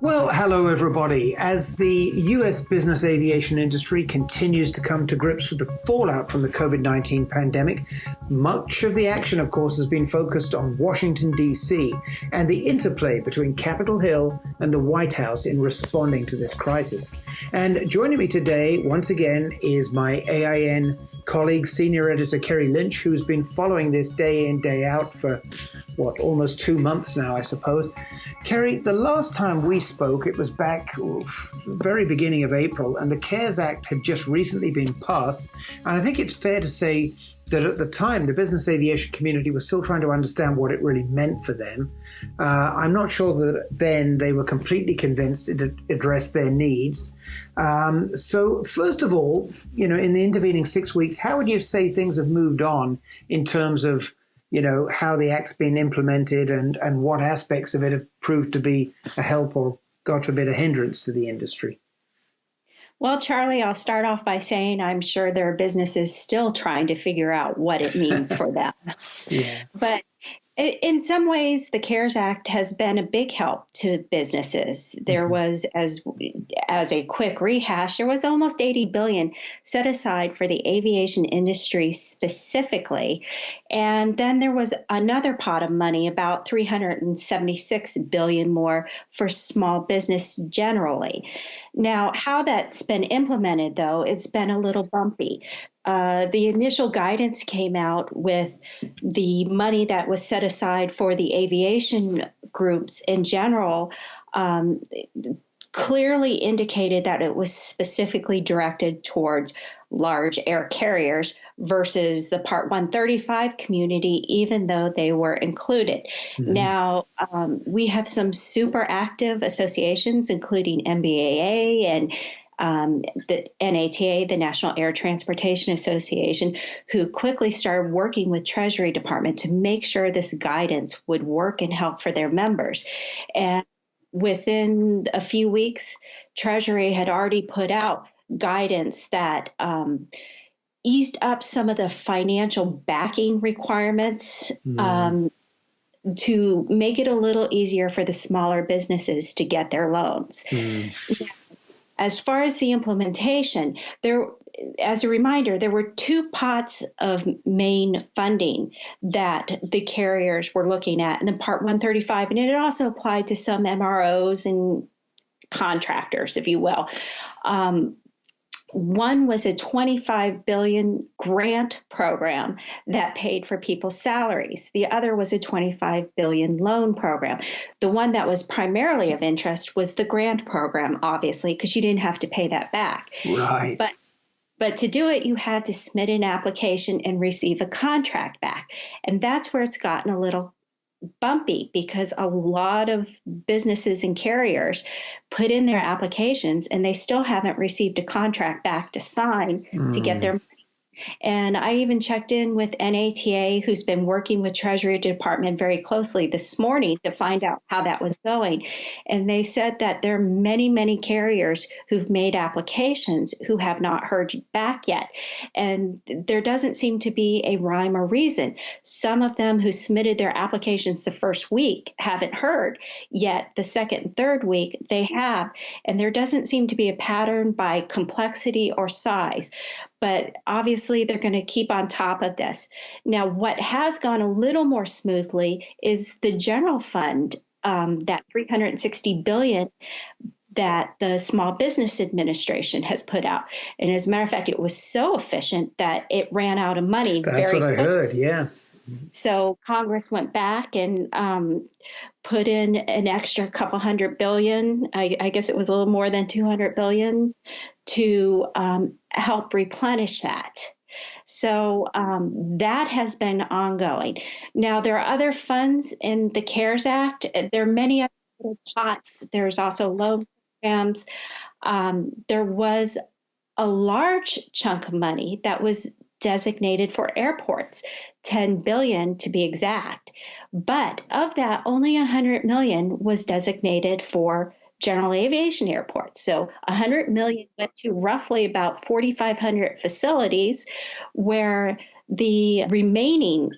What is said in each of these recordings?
Well, hello, everybody. As the US business aviation industry continues to come to grips with the fallout from the COVID-19 pandemic, much of the action, of course, has been focused on Washington, D.C. and the interplay between Capitol Hill and the White House in responding to this crisis. And joining me today, once again, is my AIN colleague, senior editor Kerry Lynch, who's been following this day in, day out for, almost 2 months now, I suppose. Kerry, the last time we spoke, it was back the very beginning of April, and the CARES Act had just recently been passed. And I think it's fair to say that at the time, the business aviation community was still trying to understand what it really meant for them. I'm not sure that then they were completely convinced it addressed their needs. So first of all, in the intervening 6 weeks, how would you say things have moved on in terms of how the Act's been implemented and what aspects of it have proved to be a help or, God forbid, a hindrance to the industry? Well, Charlie, I'll start off by saying I'm sure there are businesses still trying to figure out what it means for them. Yeah. But in some ways, the CARES Act has been a big help to businesses. There was, as a quick rehash, there was almost $80 billion set aside for the aviation industry specifically. And then there was another pot of money, about $376 billion more for small business generally. Now, how that's been implemented, though, it's been a little bumpy. The initial guidance came out with the money that was set aside for the aviation groups in general, clearly indicated that it was specifically directed towards large air carriers versus the Part 135 community, even though they were included. Mm-hmm. Now, we have some super active associations, including NBAA and the NATA, the National Air Transportation Association, who quickly started working with Treasury Department to make sure this guidance would work and help for their members. And within a few weeks, Treasury had already put out guidance that eased up some of the financial backing requirements to make it a little easier for the smaller businesses to get their loans. As far as the implementation, as a reminder, there were two pots of main funding that the carriers were looking at in the Part 135, and it also applied to some MROs and contractors, if you will. One was a $25 billion grant program that paid for people's salaries. The other was a $25 billion loan program. The one that was primarily of interest was the grant program, obviously, because you didn't have to pay that back. Right. But to do it, you had to submit an application and receive a contract back. And that's where it's gotten a little bumpy, because a lot of businesses and carriers put in their applications and they still haven't received a contract back to sign to get their money. And I even checked in with NATA, who's been working with Treasury Department very closely this morning to find out how that was going. And they said that there are many, many carriers who've made applications who have not heard back yet. And there doesn't seem to be a rhyme or reason. Some of them who submitted their applications the first week haven't heard, yet the second and third week they have. And there doesn't seem to be a pattern by complexity or size. But obviously, they're going to keep on top of this. Now, what has gone a little more smoothly is the general fund, that $360 billion that the Small Business Administration has put out. And as a matter of fact, it was so efficient that it ran out of money. That's what I heard, yeah. So Congress went back and put in an extra couple $100 billion. I guess it was a little more than $200 billion to help replenish that. So that has been ongoing. Now, there are other funds in the CARES Act. There are many other pots. There's also loan programs. There was a large chunk of money that was designated for airports, $10 billion to be exact. But of that, only $100 million was designated for general aviation airports. So $100 million went to roughly about 4,500 facilities, where the remaining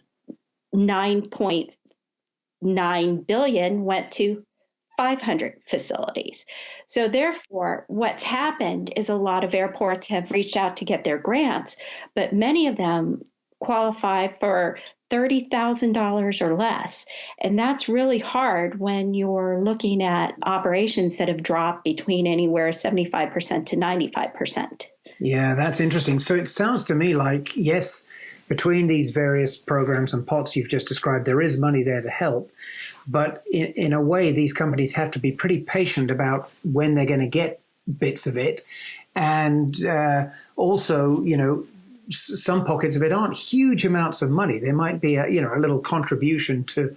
$9.9 billion went to 500 facilities. So therefore, what's happened is a lot of airports have reached out to get their grants, but many of them qualify for $30,000 or less. And that's really hard when you're looking at operations that have dropped between anywhere 75% to 95%. Yeah, that's interesting. So it sounds to me like, yes, between these various programs and pots you've just described, there is money there to help. But in a way, these companies have to be pretty patient about when they're going to get bits of it. And also, some pockets of it aren't huge amounts of money. There might be a little contribution to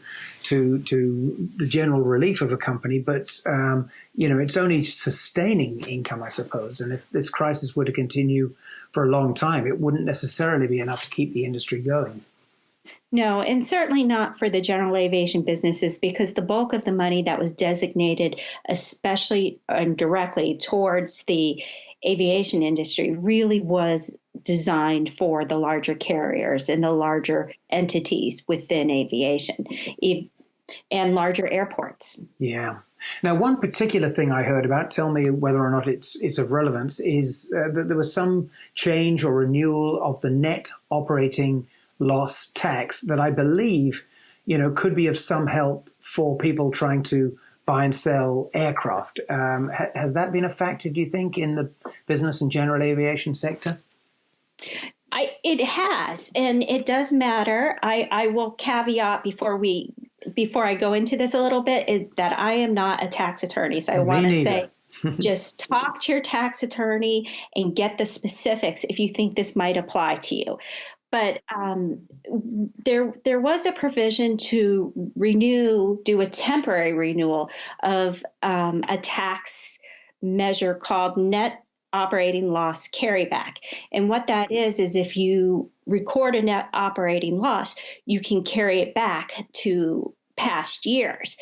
the general relief of a company, but it's only sustaining income, I suppose. And if this crisis were to continue for a long time, it wouldn't necessarily be enough to keep the industry going. No, and certainly not for the general aviation businesses, because the bulk of the money that was designated, especially and directly towards the aviation industry, really was designed for the larger carriers and the larger entities within aviation and larger airports. Yeah. Now, one particular thing I heard about, tell me whether or not it's of relevance, is that there was some change or renewal of the net operating loss tax that I believe, could be of some help for people trying to buy and sell aircraft. Has that been a factor, do you think, in the business and general aviation sector? It has, and it does matter. I will caveat before I go into this a little bit is that I am not a tax attorney. So I want to say, just talk to your tax attorney and get the specifics if you think this might apply to you. But there was a provision to do a temporary renewal of a tax measure called net operating loss carryback. And what that is if you record a net operating loss, you can carry it back to past years.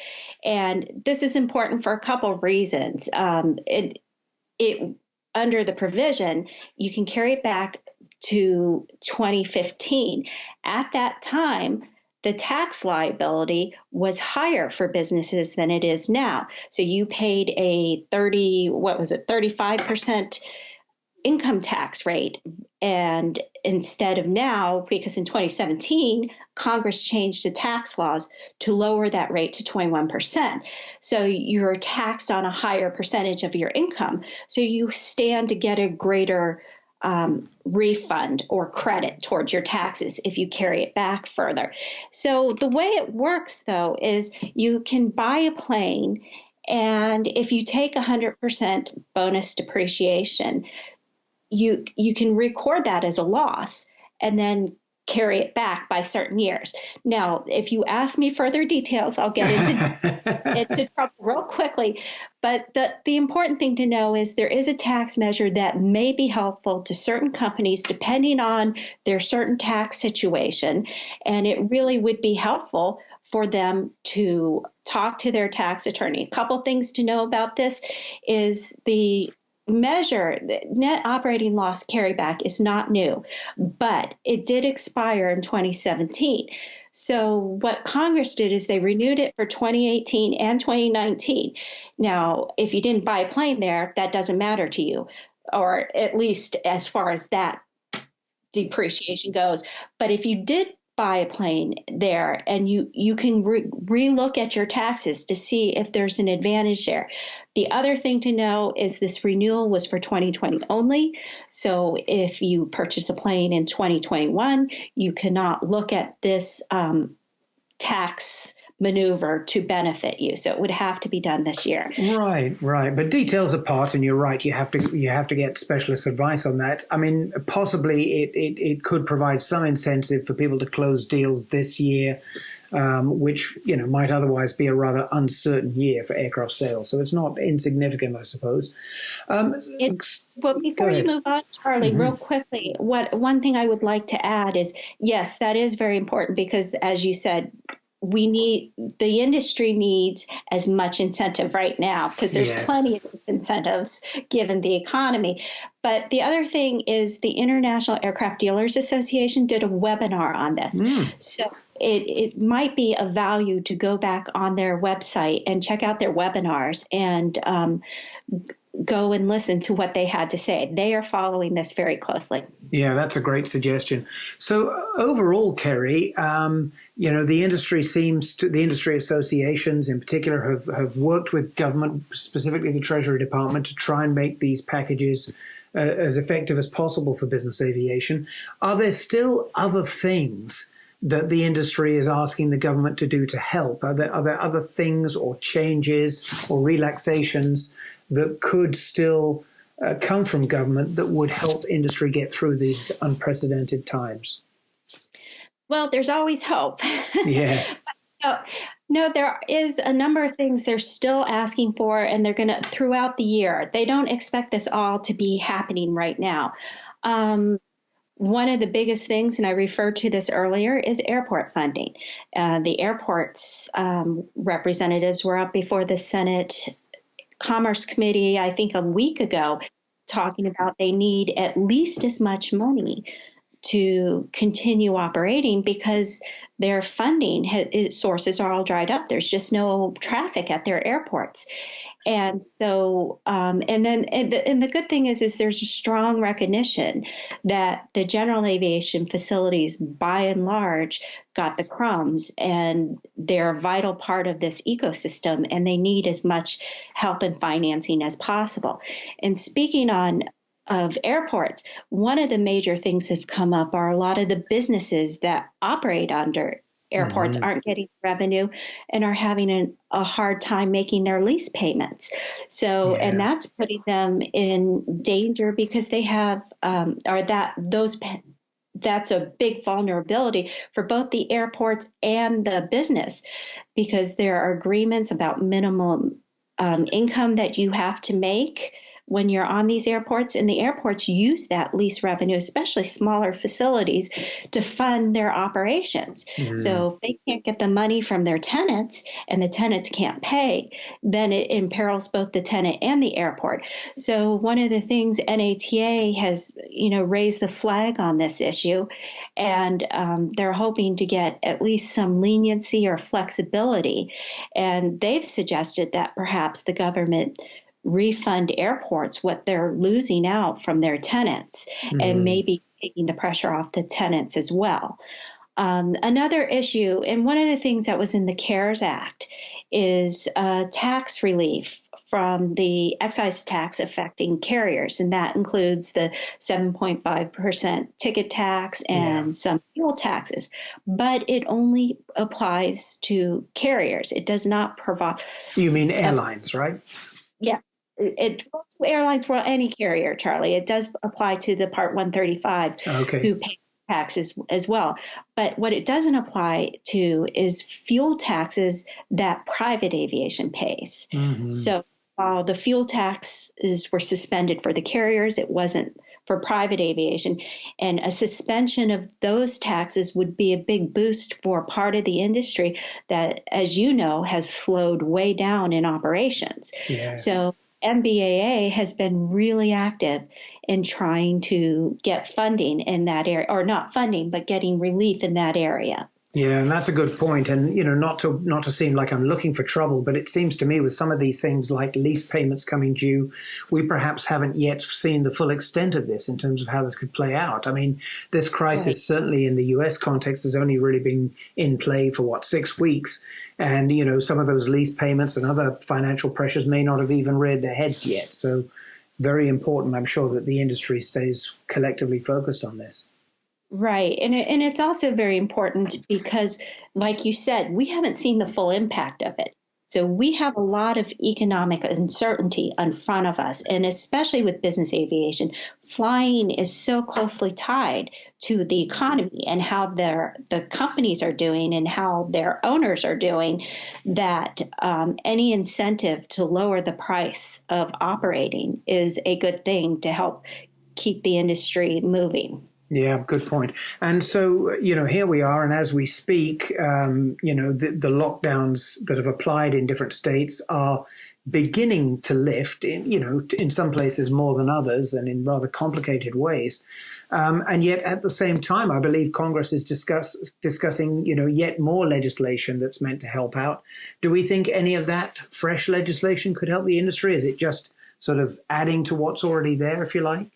And this is important for a couple of reasons. It under the provision, you can carry it back to 2015. At that time, the tax liability was higher for businesses than it is now. So you paid a 35% income tax rate. And instead of now, because in 2017, Congress changed the tax laws to lower that rate to 21%. So you're taxed on a higher percentage of your income. So you stand to get a greater refund or credit towards your taxes if you carry it back further. So the way it works, though, is you can buy a plane, and if you take 100% bonus depreciation, you can record that as a loss and then carry it back by certain years. Now, if you ask me further details, I'll get into trouble real quickly. But the important thing to know is there is a tax measure that may be helpful to certain companies depending on their certain tax situation. And it really would be helpful for them to talk to their tax attorney. A couple things to know about this is the measure, the net operating loss carryback, is not new, but it did expire in 2017. So what Congress did is they renewed it for 2018 and 2019. Now, if you didn't buy a plane there, that doesn't matter to you, or at least as far as that depreciation goes. But if you did buy a plane there, and you can re-look at your taxes to see if there's an advantage there. The other thing to know is this renewal was for 2020 only. So if you purchase a plane in 2021, you cannot look at this tax maneuver to benefit you. So it would have to be done this year. Right. But details apart, and you're right, you have to get specialist advice on that. I mean, possibly it could provide some incentive for people to close deals this year, which might otherwise be a rather uncertain year for aircraft sales. So it's not insignificant, I suppose. Well, before you move on, Charlie, real quickly, one thing I would like to add is, yes, that is very important because, as you said, the industry needs as much incentive right now because there's plenty of disincentives given the economy. But the other thing is the International Aircraft Dealers Association did a webinar on this. So it might be of value to go back on their website and check out their webinars and go and listen to what they had to say. They are following this very closely. Yeah, that's a great suggestion. So overall, Kerry, the industry associations in particular have worked with government, specifically the Treasury Department, to try and make these packages as effective as possible for business aviation. Are there still other things that the industry is asking the government to do to help? Are there other things or changes or relaxations that could still come from government that would help industry get through these unprecedented times? Well, there's always hope. Yes. No, there is a number of things they're still asking for, and they're going to throughout the year. They don't expect this all to be happening right now. One of the biggest things, and I referred to this earlier, is airport funding. The airports representatives were up before the Senate Commerce Committee, I think a week ago, talking about they need at least as much money to continue operating because their funding sources are all dried up. There's just no traffic at their airports. And so, and the good thing is there's a strong recognition that the general aviation facilities, by and large, got the crumbs, and they're a vital part of this ecosystem, and they need as much help and financing as possible. And speaking of airports, one of the major things that have come up are a lot of the businesses that operate under airports aren't getting revenue and are having a hard time making their lease payments. So, and that's putting them in danger because they have, that's a big vulnerability for both the airports and the business, because there are agreements about minimum income that you have to make when you're on these airports, and the airports use that lease revenue, especially smaller facilities, to fund their operations. So if they can't get the money from their tenants and the tenants can't pay, then it imperils both the tenant and the airport. So one of the things NATA has, raised the flag on this issue, and they're hoping to get at least some leniency or flexibility. And they've suggested that perhaps the government refund airports what they're losing out from their tenants and maybe taking the pressure off the tenants as well. Another issue, and one of the things that was in the CARES Act, is tax relief from the excise tax affecting carriers, and that includes the 7.5% ticket tax and some fuel taxes. But it only applies to carriers. It does not provide. You mean airlines, right? Yeah. It goes to airlines, well, any carrier, Charlie. It does apply to the Part 135 who pay taxes as well. But what it doesn't apply to is fuel taxes that private aviation pays. So while the fuel taxes were suspended for the carriers, it wasn't for private aviation. And a suspension of those taxes would be a big boost for part of the industry that, as you know, has slowed way down in operations. So NBAA has been really active in trying to get funding in that area, or not funding, but getting relief in that area. Yeah, and that's a good point. And, not to seem like I'm looking for trouble, but it seems to me with some of these things like lease payments coming due, we perhaps haven't yet seen the full extent of this in terms of how this could play out. I mean, this crisis, certainly in the US context, has only really been in play for 6 weeks. And, some of those lease payments and other financial pressures may not have even reared their heads yet. So very important, I'm sure, that the industry stays collectively focused on this. Right. And it's also very important because, like you said, we haven't seen the full impact of it. So we have a lot of economic uncertainty in front of us. And especially with business aviation, flying is so closely tied to the economy and how the companies are doing and how their owners are doing, that any incentive to lower the price of operating is a good thing to help keep the industry moving. Yeah, good point. And so, here we are. And as we speak, the lockdowns that have applied in different states are beginning to lift, in some places more than others and in rather complicated ways. And yet at the same time, I believe Congress is discussing, yet more legislation that's meant to help out. Do we think any of that fresh legislation could help the industry? Is it just sort of adding to what's already there, if you like?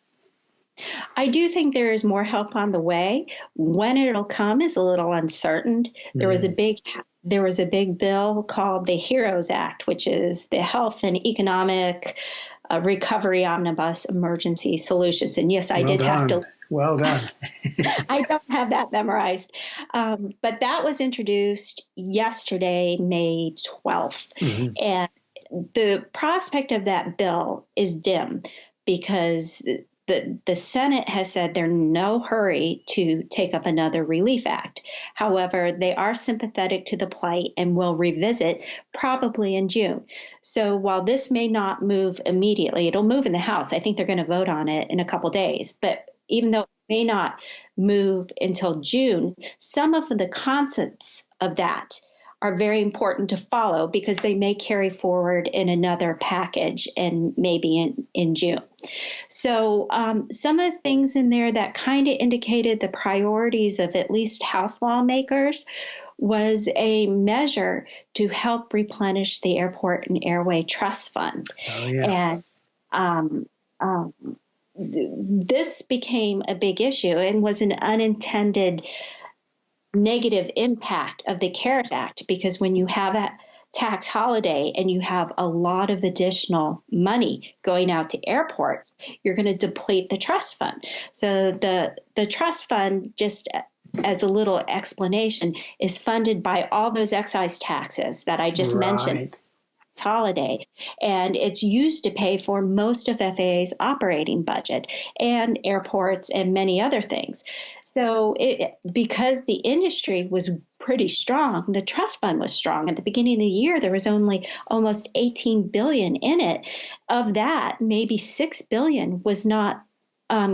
I do think there is more help on the way. When it'll come is a little uncertain. There was a big bill called the HEROES Act, which is the Health and Economic Recovery Omnibus Emergency Solutions. And yes, I did have to. Well done. I don't have that memorized. But that was introduced yesterday, May 12th. Mm-hmm. And the prospect of that bill is dim because the Senate has said they're in no hurry to take up another relief act. However, they are sympathetic to the plight and will revisit probably in June. So while this may not move immediately, it'll move in the House. I think they're going to vote on it in a couple days. But even though it may not move until June, some of the concepts of that are very important to follow because they may carry forward in another package and maybe in June. So some of the things in there that kind of indicated the priorities of at least House lawmakers was a measure to help replenish the Airport and Airway Trust Fund. Oh, yeah. And this became a big issue and was an unintended negative impact of the CARES Act, because when you have a tax holiday and you have a lot of additional money going out to airports, you're going to deplete the trust fund. So the trust fund, just as a little explanation, is funded by all those excise taxes that I just mentioned. Holiday, and it's used to pay for most of FAA's operating budget and airports and many other things. So because the industry was pretty strong, the trust fund was strong. At the beginning of the year, there was only almost $18 billion in it. Of that, maybe $6 billion was not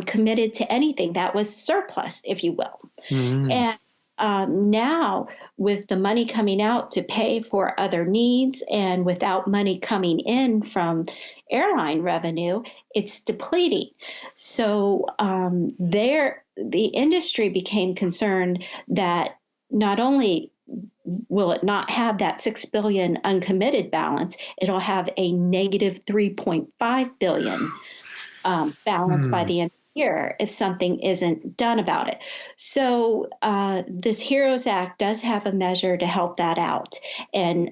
committed to anything. That was surplus, if you will. Mm-hmm. And now, with the money coming out to pay for other needs and without money coming in from airline revenue, it's depleting. So the industry became concerned that not only will it not have that $6 billion uncommitted balance, it'll have a negative $3.5 billion balance by the end of the year if something isn't done about it. So this HEROES Act does have a measure to help that out and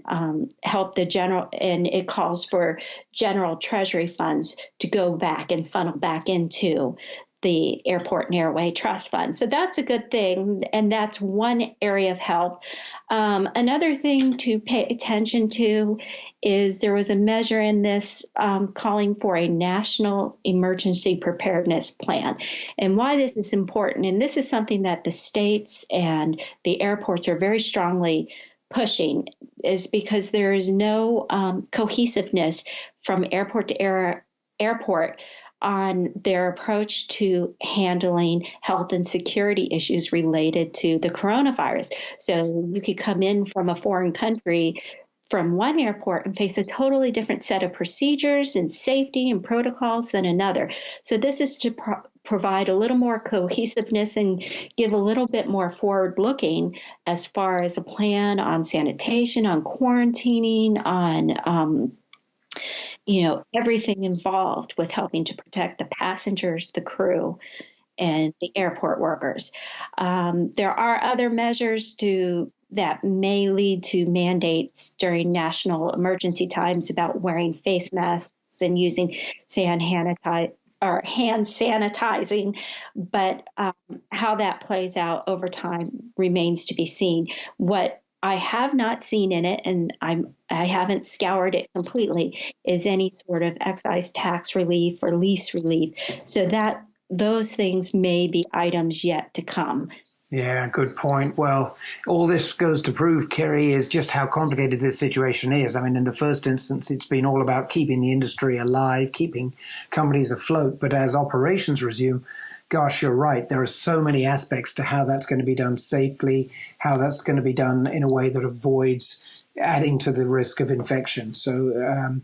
help the general, and it calls for general treasury funds to go back and funnel back into the Airport and Airway Trust Fund. So that's a good thing, and that's one area of help. Another thing to pay attention to is there was a measure in this calling for a national emergency preparedness plan. And why this is important, and this is something that the states and the airports are very strongly pushing, is because there is no cohesiveness from airport to airport on their approach to handling health and security issues related to the coronavirus. So you could come in from a foreign country from one airport and face a totally different set of procedures and safety and protocols than another. So this is to provide a little more cohesiveness and give a little bit more forward looking as far as a plan on sanitation, on quarantining, on everything involved with helping to protect the passengers, the crew, and the airport workers. There are other measures that may lead to mandates during national emergency times about wearing face masks and using hand sanitizing, but how that plays out over time remains to be seen. What I have not seen in it, and I haven't scoured it completely, is any sort of excise tax relief or lease relief. So that those things may be items yet to come. Yeah, good point. Well, all this goes to prove, Kerry, is just how complicated this situation is. I mean, in the first instance, it's been all about keeping the industry alive, keeping companies afloat. But as operations resume, gosh, you're right. There are so many aspects to how that's going to be done safely, how that's going to be done in a way that avoids adding to the risk of infection. So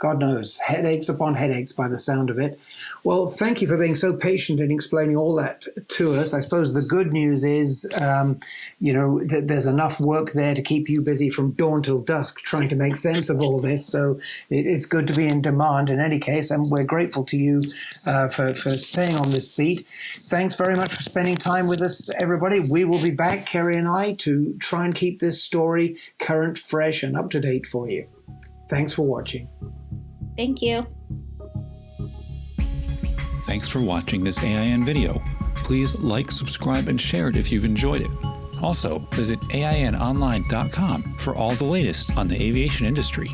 God knows, headaches upon headaches by the sound of it. Well, thank you for being so patient in explaining all that to us. I suppose the good news is, that there's enough work there to keep you busy from dawn till dusk trying to make sense of all this. So it's good to be in demand in any case, and we're grateful to you for staying on this beat. Thanks very much for spending time with us, everybody. We will be back, Kerry and I, to try and keep this story current, fresh, and up to date for you. Thanks for watching. Thank you. Thanks for watching this AIN video. Please like, subscribe, and share it if you've enjoyed it. Also, visit AINonline.com for all the latest on the aviation industry.